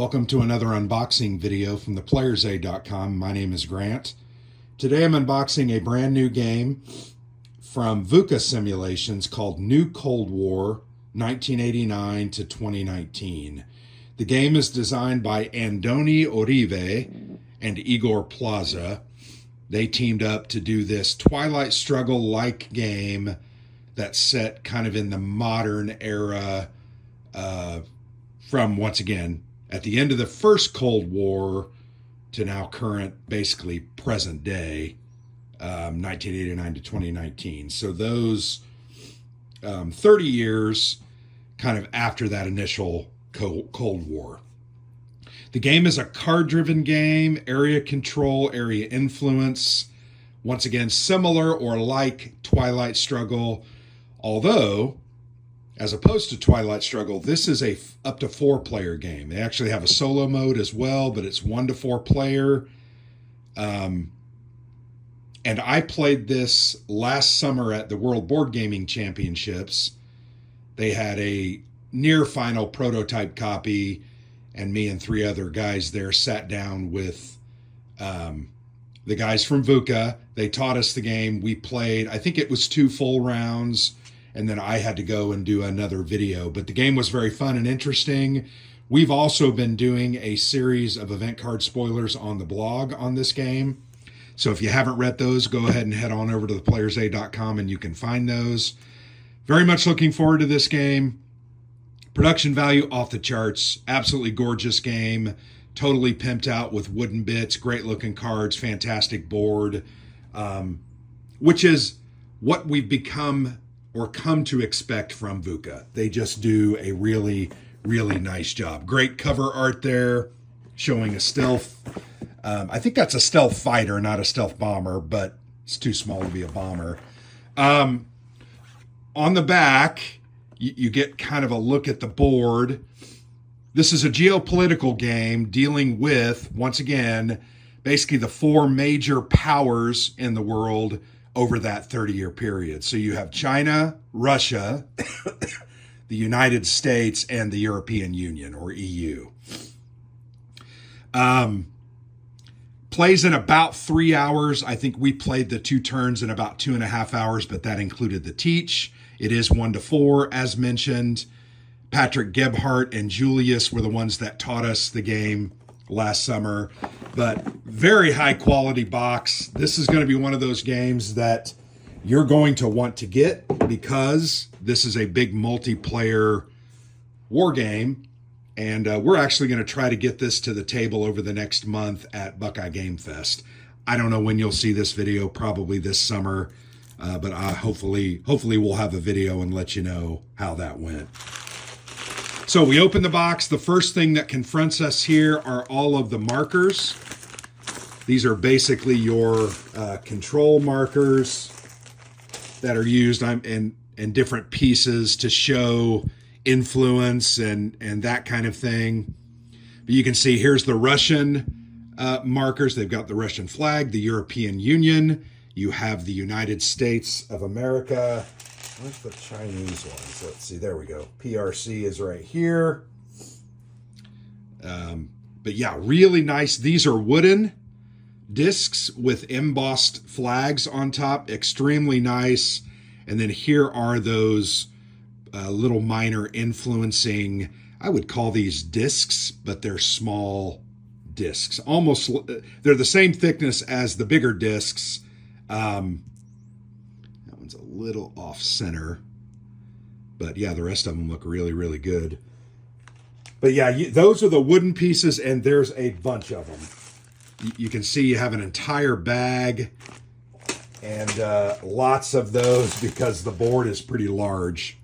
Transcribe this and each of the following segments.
Welcome to another unboxing video from theplayersaid.com. My name is Grant. Today I'm unboxing a brand new game from Vuca Simulations called New Cold War 1989 to 2019. The game is designed by Andoni Orive and Igor Plaza. They teamed up to do this Twilight Struggle-like game that's set kind of in the modern era from, once again, at the end of the first Cold War to now current, basically present day, 1989 to 2019. So those 30 years kind of after that initial Cold War. The game is a card-driven game, area control, area influence. Once again, similar or like Twilight Struggle, although as opposed to Twilight Struggle, this is a up to 4-player game. They actually have a solo mode as well, but it's 1 to 4 player. And I played this last summer at the World Board Gaming Championships. They had a near final prototype copy, and me and 3 other guys there sat down with the guys from Vuca. They taught us the game. We played, I think it was 2 full rounds, and then I had to go and do another video. But the game was very fun and interesting. We've also been doing a series of event card spoilers on the blog on this game. So if you haven't read those, go ahead and head on over to theplayersaid.com and you can find those. Very much looking forward to this game. Production value off the charts. Absolutely gorgeous game. Totally pimped out with wooden bits. Great looking cards. Fantastic board. Which is what we've become or come to expect from Vuca. They just do a really, really nice job. Great cover art there, showing a stealth. I think that's a stealth fighter, not a stealth bomber, but it's too small to be a bomber. On the back, you get kind of a look at the board. This is a geopolitical game dealing with, once again, basically the 4 major powers in the world over that 30-year period. So you have China, Russia, the United States, and the European Union, or EU. Plays in about 3 hours. I think we played the 2 turns in about 2.5 hours, but that included the teach. It is 1 to 4, as mentioned. Patrick Gebhardt and Julius were the ones that taught us the game last summer. But very high quality box. This is going to be one of those games that you're going to want to get because this is a big multiplayer war game. And we're actually going to try to get this to the table over the next month at Buckeye Game Fest. I don't know when you'll see this video, probably this summer. But hopefully we'll have a video and let you know how that went. So we open the box. The first thing that confronts us here are all of the markers. These are basically your control markers that are used in different pieces to show influence and that kind of thing. But you can see here's the Russian markers. They've got the Russian flag, the European Union. You have the United States of America. Where's the Chinese ones? Let's see. There we go. PRC is right here. But yeah, really nice. These are wooden discs with embossed flags on top. Extremely nice. And then here are those little minor influencing, I would call these discs, but they're small discs. Almost, they're the same thickness as the bigger discs. That one's a little off center, but yeah, the rest of them look really, really good. But yeah, those are the wooden pieces, and there's a bunch of them. You can see you have an entire bag and lots of those because the board is pretty large.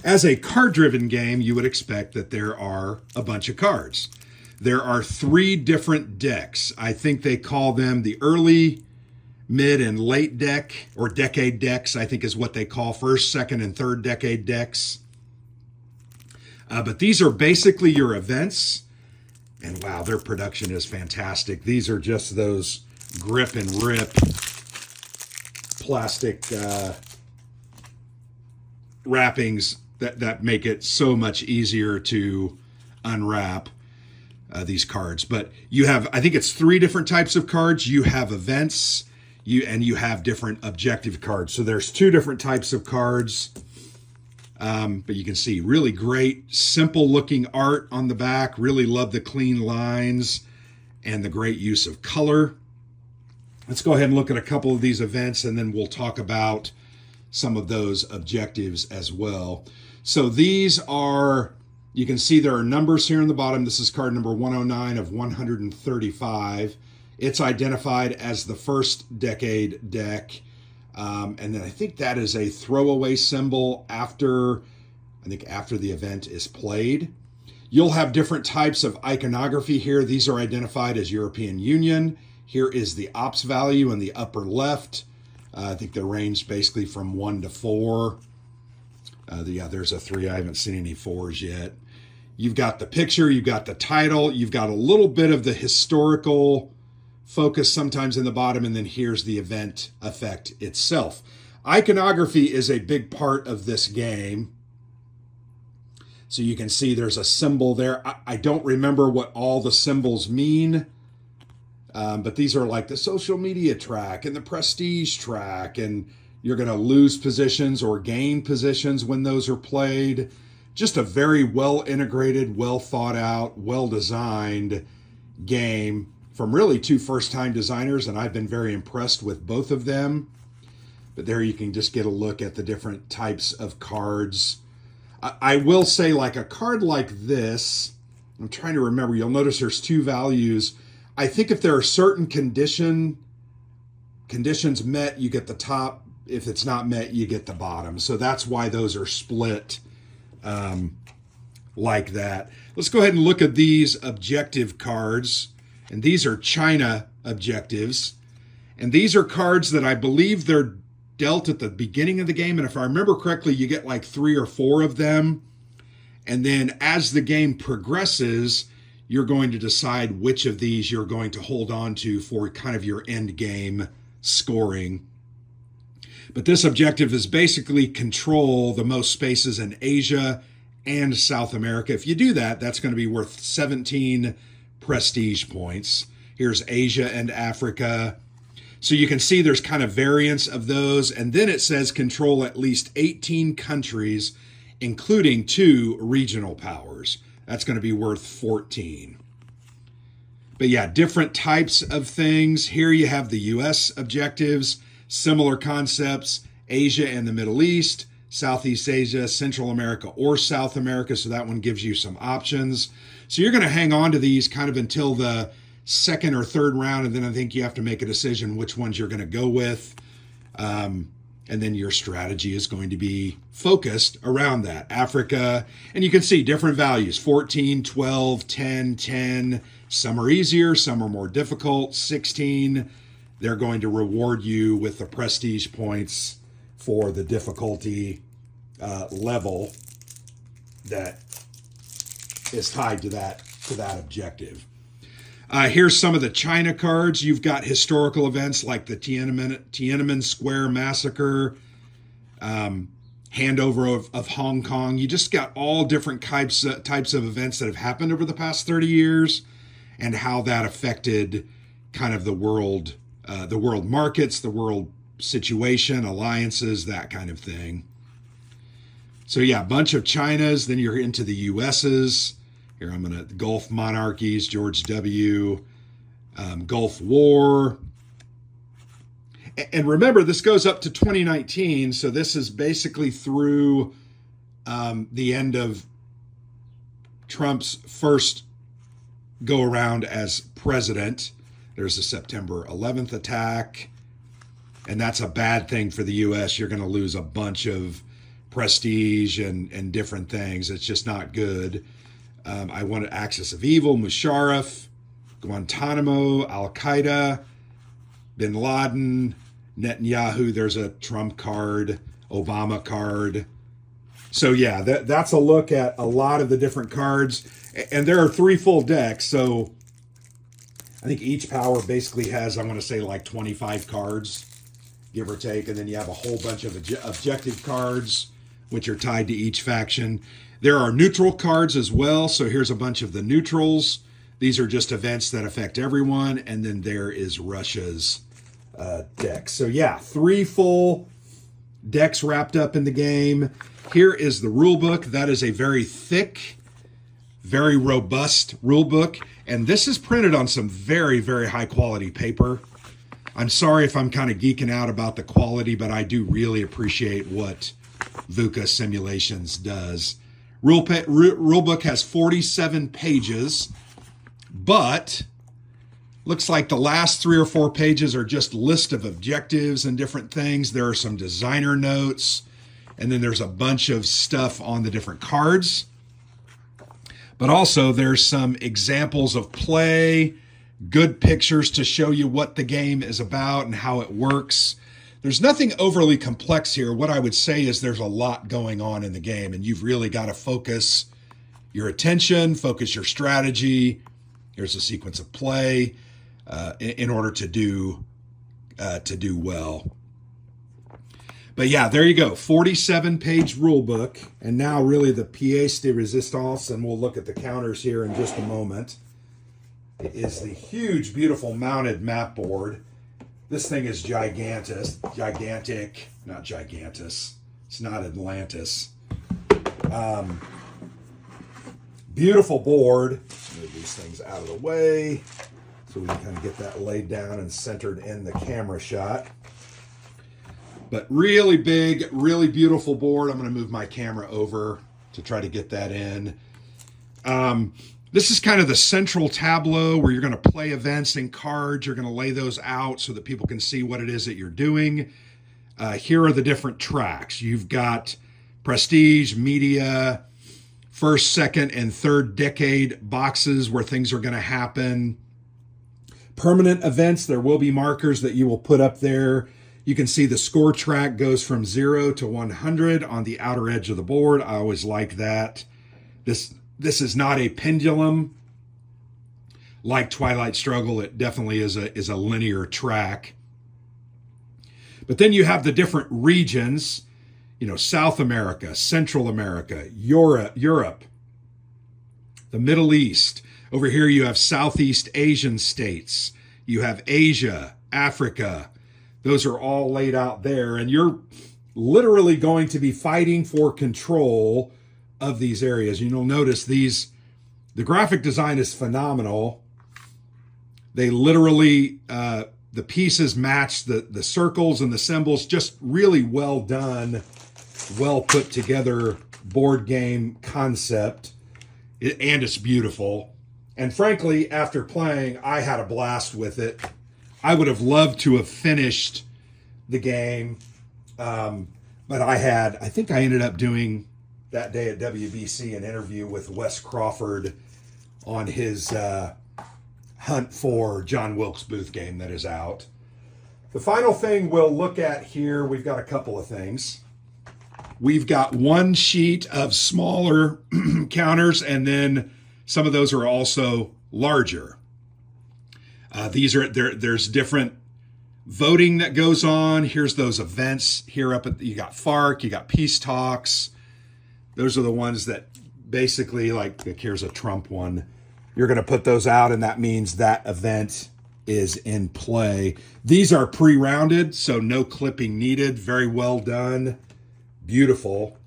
As a card-driven game, you would expect that there are a bunch of cards. There are 3 different decks. I think they call them the early, mid, and late deck, or decade decks, I think is what they call first, second, and third decade decks. But these are basically your events. And wow, their production is fantastic. These are just those grip and rip plastic wrappings that make it so much easier to unwrap these cards. But you have, I think it's 3 different types of cards. You have events, you have different objective cards. So there's 2 different types of cards. But you can see really great, simple looking art on the back. Really love the clean lines and the great use of color. Let's go ahead and look at a couple of these events, and then we'll talk about some of those objectives as well. So these are, you can see there are numbers here in the bottom. This is card number 109 of 135. It's identified as the first decade deck. And then I think that is a throwaway symbol after the event is played. You'll have different types of iconography here. These are identified as European Union. Here is the ops value in the upper left. I think they're ranged basically from 1 to 4. There's a 3. I haven't seen any 4s yet. You've got the picture, you've got the title, you've got a little bit of the historical focus sometimes in the bottom, and then here's the event effect itself. Iconography is a big part of this game. So you can see there's a symbol there. I don't remember what all the symbols mean, but these are like the social media track and the prestige track, and you're going to lose positions or gain positions when those are played. Just a very well integrated, well thought out, well designed game from really 2 first-time designers, and I've been very impressed with both of them. But there you can just get a look at the different types of cards. I will say, like a card like this, I'm trying to remember, you'll notice there's 2 values. I think if there are certain conditions met, you get the top. If it's not met, you get the bottom. So that's why those are split like that. Let's go ahead and look at these objective cards. And these are China objectives. And these are cards that I believe they're dealt at the beginning of the game. And if I remember correctly, you get like 3 or 4 of them. And then as the game progresses, you're going to decide which of these you're going to hold on to for kind of your end game scoring. But this objective is basically control the most spaces in Asia and South America. If you do that, that's going to be worth 17 prestige points. Here's Asia and Africa. So you can see there's kind of variants of those. And then it says control at least 18 countries, including 2 regional powers. That's going to be worth 14. But yeah, different types of things. Here you have the U.S. objectives, similar concepts, Asia and the Middle East, Southeast Asia, Central America, or South America. So that one gives you some options. So you're going to hang on to these kind of until the 2nd or 3rd round, and then I think you have to make a decision which ones you're going to go with. And then your strategy is going to be focused around that. Africa, and you can see different values, 14, 12, 10, 10. Some are easier, some are more difficult. 16, they're going to reward you with the prestige points for the difficulty level that is tied to that objective. Here's some of the China cards. You've got historical events like the Tiananmen Square massacre, handover of Hong Kong. You just got all different types of events that have happened over the past 30 years and how that affected kind of the world markets, the world situation, alliances, that kind of thing. So yeah, a bunch of Chinas. Then you're into the US's. Here I'm going to Gulf monarchies, George W., Gulf War. And remember, this goes up to 2019, so this is basically through the end of Trump's first go-around as president. There's a September 11th attack, and that's a bad thing for the U.S. You're going to lose a bunch of prestige and different things. It's just not good. I wanted Axis of Evil, Musharraf, Guantanamo, Al-Qaeda, Bin Laden, Netanyahu. There's a Trump card, Obama card. So yeah, that's a look at a lot of the different cards. And there are 3 full decks. So I think each power basically has, I want to say like 25 cards, give or take. And then you have a whole bunch of objective cards, which are tied to each faction. There are neutral cards as well. So here's a bunch of the neutrals. These are just events that affect everyone. And then there is Russia's deck. So yeah, 3 full decks wrapped up in the game. Here is the rule book. That is a very thick, very robust rule book. And this is printed on some very, very high quality paper. I'm sorry if I'm kind of geeking out about the quality, but I do really appreciate what Vuca Simulations does. Rule book has 47 pages, but looks like the last 3 or 4 pages are just list of objectives and different things. There are some designer notes, and then there's a bunch of stuff on the different cards. But also there's some examples of play, good pictures to show you what the game is about and how it works. There's nothing overly complex here. What I would say is there's a lot going on in the game, and you've really got to focus your attention, focus your strategy. Here's a sequence of play in order to do well. But yeah, there you go. 47-page rule book. And now really the pièce de résistance, and we'll look at the counters here in just a moment. It is the huge, beautiful mounted map board. This thing is gigantic, not gigantus. It's not Atlantis. Beautiful board. Move these things out of the way so we can kind of get that laid down and centered in the camera shot. But really big, really beautiful board. I'm going to move my camera over to try to get that in. This is kind of the central tableau where you're going to play events and cards. You're going to lay those out so that people can see what it is that you're doing. Here are the different tracks. You've got prestige, media, first, second, and third decade boxes where things are going to happen. Permanent events, there will be markers that you will put up there. You can see the score track goes from 0 to 100 on the outer edge of the board. I always like that. This is not a pendulum like Twilight Struggle. It definitely is a linear track. But then you have the different regions, South America, Central America, Europe, the Middle East. Over here you have Southeast Asian states. You have Asia, Africa. Those are all laid out there, and you're literally going to be fighting for control of these areas. You'll notice the graphic design is phenomenal. They literally, the pieces match the circles and the symbols, just really well done, well put together board game concept, and it's beautiful. And frankly, after playing, I had a blast with it. I would have loved to have finished the game, but I think I ended up doing that day at WBC an interview with Wes Crawford on his hunt for John Wilkes Booth game that is out. The final thing we'll look at here, we've got a couple of things. We've got one sheet of smaller counters, and then some of those are also larger. There's different voting that goes on. Here's those events here you got FARC, you got peace talks. Those are the ones that basically like here's a Trump one. You're going to put those out, and that means that event is in play. These are pre-rounded, so no clipping needed. Very well done. Beautiful.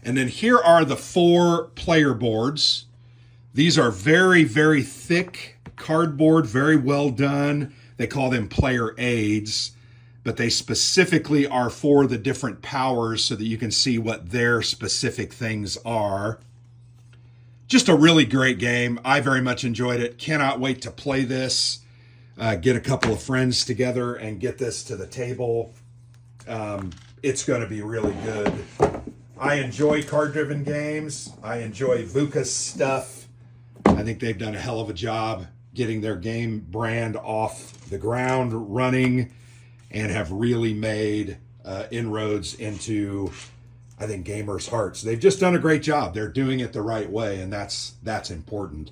And then here are the 4 player boards. These are very, very thick cardboard, very well done. They call them player aids, but they specifically are for the different powers so that you can see what their specific things are. Just a really great game. I very much enjoyed it. Cannot wait to play this, get a couple of friends together and get this to the table. It's going to be really good. I enjoy card-driven games. I enjoy Vuca's stuff. I think they've done a hell of a job getting their game brand off the ground running and have really made inroads into, I think, gamers' hearts. They've just done a great job. They're doing it the right way, and that's important.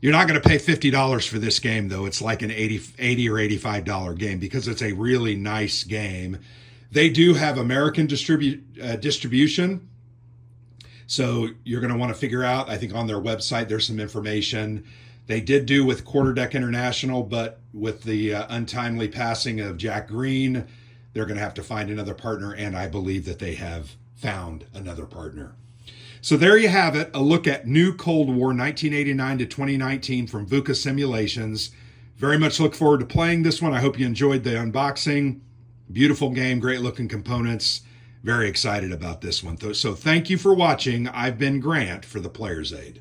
You're not going to pay $50 for this game, though. It's like an $80 or $85 game because it's a really nice game. They do have American distribution. So you're going to want to figure out, I think on their website, there's some information. They did do with Quarterdeck International, but with the untimely passing of Jack Green, they're going to have to find another partner, and I believe that they have found another partner. So there you have it, a look at New Cold War 1989 to 2019 from Vuca Simulations. Very much look forward to playing this one. I hope you enjoyed the unboxing. Beautiful game, great looking components. Very excited about this one. So thank you for watching. I've been Grant for the Player's Aid.